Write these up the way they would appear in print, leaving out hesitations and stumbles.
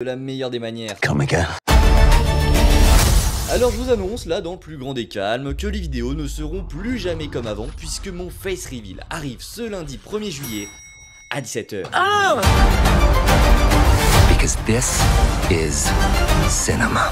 De la meilleure des manières. Come again. Alors je vous annonce là dans le plus grand des calmes que les vidéos ne seront plus jamais comme avant puisque mon face reveal arrive ce lundi 1er juillet à 17 h. Because this is cinema.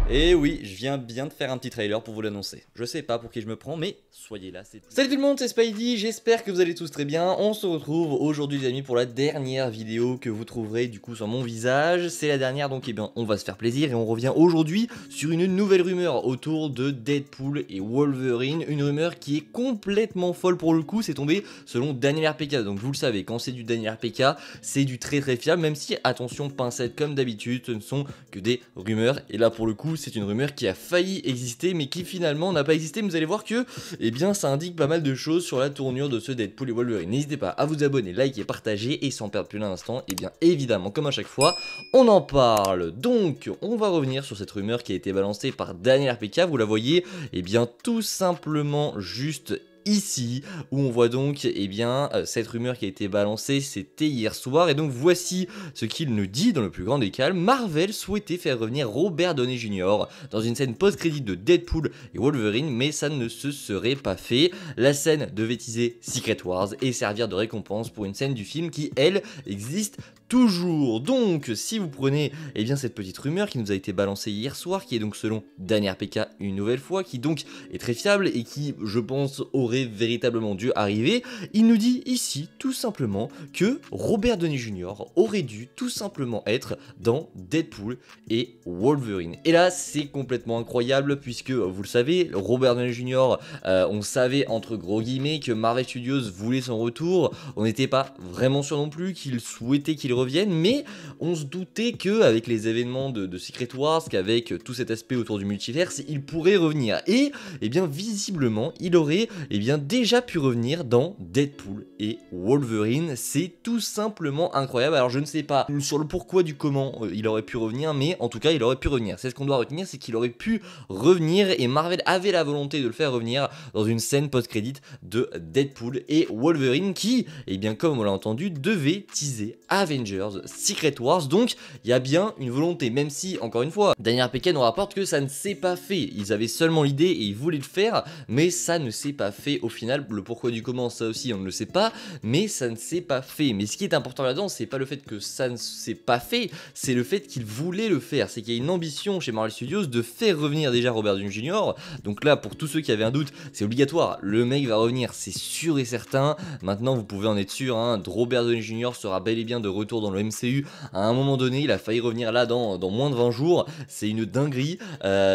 Et oui, je viens bien de faire un petit trailer pour vous l'annoncer. Je sais pas pour qui je me prends, mais soyez là, c'est... Salut tout le monde, c'est Spidey, j'espère que vous allez tous très bien. On se retrouve aujourd'hui les amis pour la dernière vidéo que vous trouverez du coup sur mon visage. C'est la dernière, donc eh bien on va se faire plaisir et on revient aujourd'hui sur une nouvelle rumeur autour de Deadpool et Wolverine. Une rumeur qui est complètement folle pour le coup, c'est tombé selon Daniel RPK. Donc vous le savez, quand c'est du Daniel RPK, c'est du très fiable, même si, attention, pincettes comme d'habitude, ce ne sont que des rumeurs. Et là pour le coup, c'est une rumeur qui a failli exister mais qui finalement n'a pas existé. Mais vous allez voir que eh bien ça indique pas mal de choses sur la tournure de ce Deadpool et Wolverine. N'hésitez pas à vous abonner, liker, partager et sans perdre plus d'un instant, et bien évidemment comme à chaque fois on en parle. Donc on va revenir sur cette rumeur qui a été balancée par Daniel RPK. Vous la voyez et bien tout simplement juste ici, où on voit donc eh bien cette rumeur qui a été balancée, c'était hier soir, et donc voici ce qu'il nous dit dans le plus grand des calmes. Marvel souhaitait faire revenir Robert Downey Jr. dans une scène post-crédit de Deadpool et Wolverine, mais ça ne se serait pas fait. La scène devait teaser Secret Wars et servir de récompense pour une scène du film qui, elle, existe toujours. Donc si vous prenez eh bien cette petite rumeur qui nous a été balancée hier soir, qui est donc selon Daniel RPK une nouvelle fois, qui donc est très fiable et qui je pense aurait véritablement dû arriver, il nous dit ici tout simplement que Robert Downey Jr. aurait dû tout simplement être dans Deadpool et Wolverine. Et là c'est complètement incroyable puisque vous le savez, Robert Downey Jr. On savait entre gros guillemets que Marvel Studios voulait son retour, on n'était pas vraiment sûr non plus qu'il souhaitait qu'il revienne, mais on se doutait que avec les événements de Secret Wars, qu'avec tout cet aspect autour du multiverse, il pourrait revenir. Et eh bien visiblement il aurait bien déjà pu revenir dans Deadpool et Wolverine. C'est tout simplement incroyable. Alors je ne sais pas sur le pourquoi du comment il aurait pu revenir, mais en tout cas il aurait pu revenir. C'est ce qu'on doit retenir, c'est qu'il aurait pu revenir et Marvel avait la volonté de le faire revenir dans une scène post-crédit de Deadpool et Wolverine qui, eh bien comme on l'a entendu, devait teaser Avengers Secret Wars. Donc il y a bien une volonté, même si encore une fois Daniel RPK nous rapporte que ça ne s'est pas fait. Ils avaient seulement l'idée et ils voulaient le faire, mais ça ne s'est pas fait au final. Le pourquoi du comment, ça aussi on ne le sait pas, mais ça ne s'est pas fait. Mais ce qui est important là-dedans, c'est pas le fait que ça ne s'est pas fait, c'est le fait qu'ils voulaient le faire. C'est qu'il y a une ambition chez Marvel Studios de faire revenir déjà Robert Downey Jr. Donc là, pour tous ceux qui avaient un doute, c'est obligatoire, le mec va revenir, c'est sûr et certain. Maintenant vous pouvez en être sûr, hein, Robert Downey Jr. sera bel et bien de retour dans le MCU à un moment donné. Il a failli revenir là dans moins de 20 jours, c'est une dinguerie.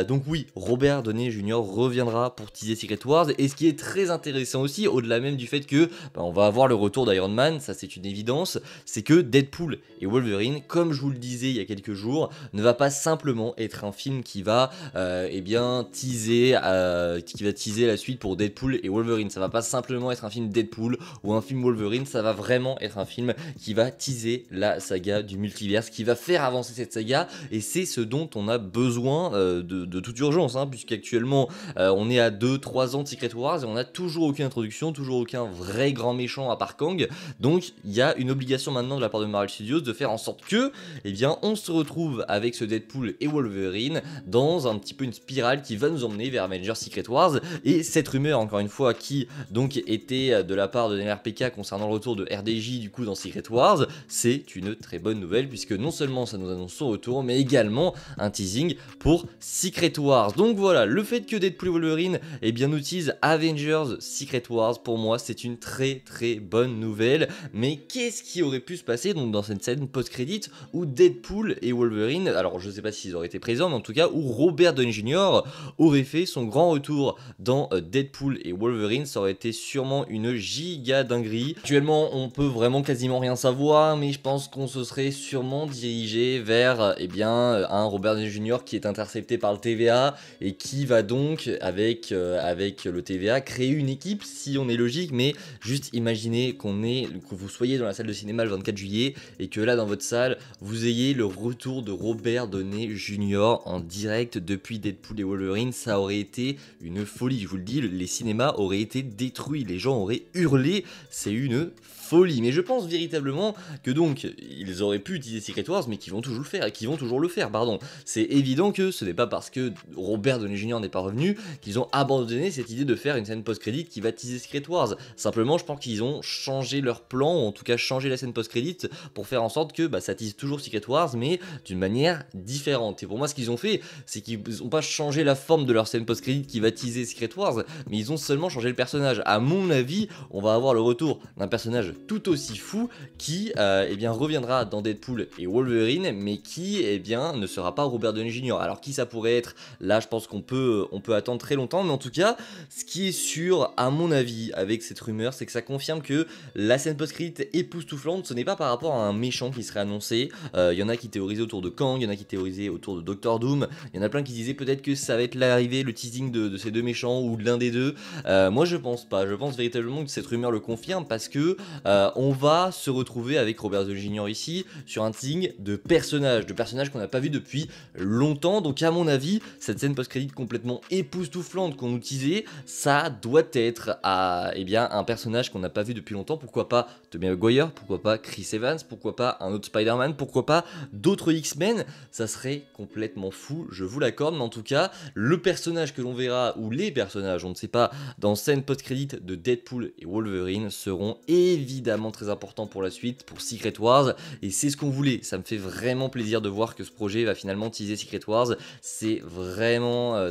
Donc oui, Robert Downey Jr. reviendra pour teaser Secret Wars. Et ce qui est très intéressant aussi, au-delà même du fait que on va avoir le retour d'Iron Man, ça c'est une évidence, c'est que Deadpool et Wolverine, comme je vous le disais il y a quelques jours, ne va pas simplement être un film qui va eh bien teaser la suite pour Deadpool et Wolverine. Ça va pas simplement être un film Deadpool ou un film Wolverine, ça va vraiment être un film qui va teaser la saga du multiverse, qui va faire avancer cette saga, et c'est ce dont on a besoin de toute urgence, hein, puisqu'actuellement on est à 2-3 ans de Secret Wars et on a toujours aucune introduction, toujours aucun vrai grand méchant à part Kang. Donc il y a une obligation maintenant de la part de Marvel Studios de faire en sorte que eh bien on se retrouve avec ce Deadpool et Wolverine dans un petit peu une spirale qui va nous emmener vers Avengers Secret Wars. Et cette rumeur, encore une fois, qui donc était de la part de Daniel RPK concernant le retour de RDJ du coup dans Secret Wars, c'est une très bonne nouvelle puisque non seulement ça nous annonce son retour, mais également un teasing pour Secret Wars. Donc voilà, le fait que Deadpool et Wolverine eh bien nous tease Avengers Secret Wars, pour moi c'est une très bonne nouvelle. Mais qu'est-ce qui aurait pu se passer donc dans cette scène post-crédit où Deadpool et Wolverine, alors je sais pas s'ils auraient été présents, mais en tout cas où Robert Downey Jr. aurait fait son grand retour dans Deadpool et Wolverine, ça aurait été sûrement une giga dinguerie. Actuellement on peut vraiment quasiment rien savoir, mais je pense qu'on se serait sûrement dirigé vers eh bien un Robert Downey Jr. qui est intercepté par le TVA et qui va donc avec le TVA créer une équipe si on est logique. Mais juste imaginez que vous soyez dans la salle de cinéma le 24 juillet et que là dans votre salle vous ayez le retour de Robert Downey Jr. en direct depuis Deadpool et Wolverine. Ça aurait été une folie, je vous le dis, les cinémas auraient été détruits, les gens auraient hurlé, c'est une folie. Mais je pense véritablement que donc ils auraient pu utiliser Secret Wars, mais qu'ils vont toujours le faire, et qu'ils vont toujours le faire, pardon. C'est évident que ce n'est pas parce que Robert Downey Jr. n'est pas revenu qu'ils ont abandonné cette idée de faire une scène post-crédit qui va teaser Secret Wars. Simplement, je pense qu'ils ont changé leur plan, ou en tout cas changé la scène post-crédit pour faire en sorte que ça tease toujours Secret Wars, mais d'une manière différente. Et pour moi, ce qu'ils ont fait, c'est qu'ils n'ont pas changé la forme de leur scène post-crédit qui va teaser Secret Wars, mais ils ont seulement changé le personnage. À mon avis, on va avoir le retour d'un personnage tout aussi fou qui reviendra dans Deadpool et Wolverine, mais qui ne sera pas Robert Downey Jr. Alors qui ça pourrait être? Là, je pense qu'on peut attendre très longtemps, mais en tout cas, ce qui est sûr, à mon avis, avec cette rumeur, c'est que ça confirme que la scène post-crédit époustouflante, ce n'est pas par rapport à un méchant qui serait annoncé. Il y en a qui théorisaient autour de Kang, il y en a qui théorisaient autour de Doctor Doom, il y en a plein qui disaient peut-être que ça va être l'arrivée, le teasing de ces deux méchants ou de l'un des deux. Moi je pense pas, je pense véritablement que cette rumeur le confirme parce que on va se retrouver avec Robert Downey Jr. ici sur un teasing de personnages qu'on n'a pas vu depuis longtemps. Donc à mon avis, cette scène post-crédit complètement époustouflante qu'on nous teasait, ça doit être un personnage qu'on n'a pas vu depuis longtemps. Pourquoi pas Tobey Maguire, pourquoi pas Chris Evans, pourquoi pas un autre Spider-Man, pourquoi pas d'autres X-Men, ça serait complètement fou, je vous l'accorde. Mais en tout cas, le personnage que l'on verra, ou les personnages, on ne sait pas, dans scène post-crédit de Deadpool et Wolverine seront évidemment très importants pour la suite, pour Secret Wars, et c'est ce qu'on voulait. Ça me fait vraiment plaisir de voir que ce projet va finalement teaser Secret Wars, c'est vraiment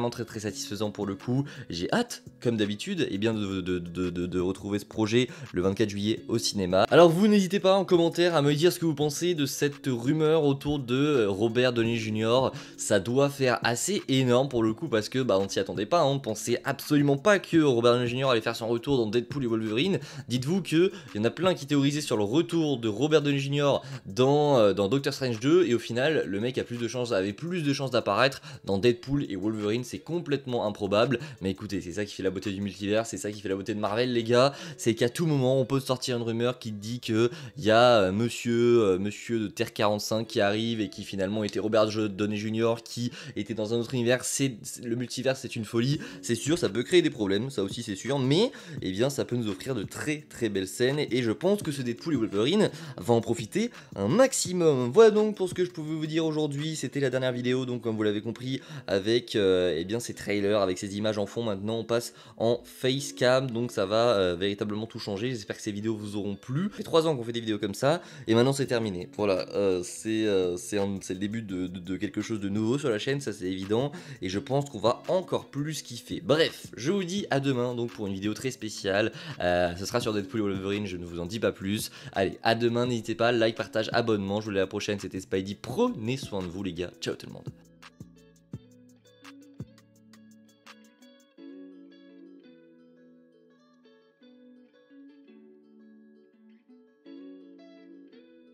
très très satisfaisant pour le coup. J'ai hâte, comme d'habitude, de retrouver ce projet le 24 juillet au cinéma. Alors vous n'hésitez pas en commentaire à me dire ce que vous pensez de cette rumeur autour de Robert Downey Jr. Ça doit faire assez énorme pour le coup parce que on ne s'y attendait pas, on ne pensait absolument pas que Robert Downey Jr. allait faire son retour dans Deadpool et Wolverine. Dites-vous qu'il y en a plein qui théorisaient sur le retour de Robert Downey Jr. dans Doctor Strange 2 et au final le mec avait plus de chances d'apparaître dans Deadpool et Wolverine. C'est complètement improbable, mais écoutez, c'est ça qui fait la beauté du multivers, c'est ça qui fait la beauté de Marvel les gars, c'est qu'à tout moment on peut sortir une rumeur qui dit que il y a monsieur de Terre 45 qui arrive et qui finalement était Robert Downey Jr. qui était dans un autre univers. Le multivers c'est une folie, c'est sûr, ça peut créer des problèmes, ça aussi c'est sûr, mais ça peut nous offrir de très très belles scènes et je pense que ce Deadpool et Wolverine va en profiter un maximum. Voilà donc pour ce que je pouvais vous dire aujourd'hui, c'était la dernière vidéo donc comme vous l'avez compris avec ces trailers, avec ces images en fond. Maintenant on passe en facecam, donc ça va véritablement tout changer. J'espère que ces vidéos vous auront plu. Ça fait 3 ans qu'on fait des vidéos comme ça et maintenant c'est terminé. Voilà, c'est le début de quelque chose de nouveau sur la chaîne, ça c'est évident, et je pense qu'on va encore plus kiffer. Bref, je vous dis à demain donc pour une vidéo très spéciale. Ce sera sur Deadpool et Wolverine, je ne vous en dis pas plus. Allez, à demain, n'hésitez pas, like, partage, abonnement. Je vous dis à la prochaine, c'était Spidey. Prenez soin de vous les gars. Ciao tout le monde.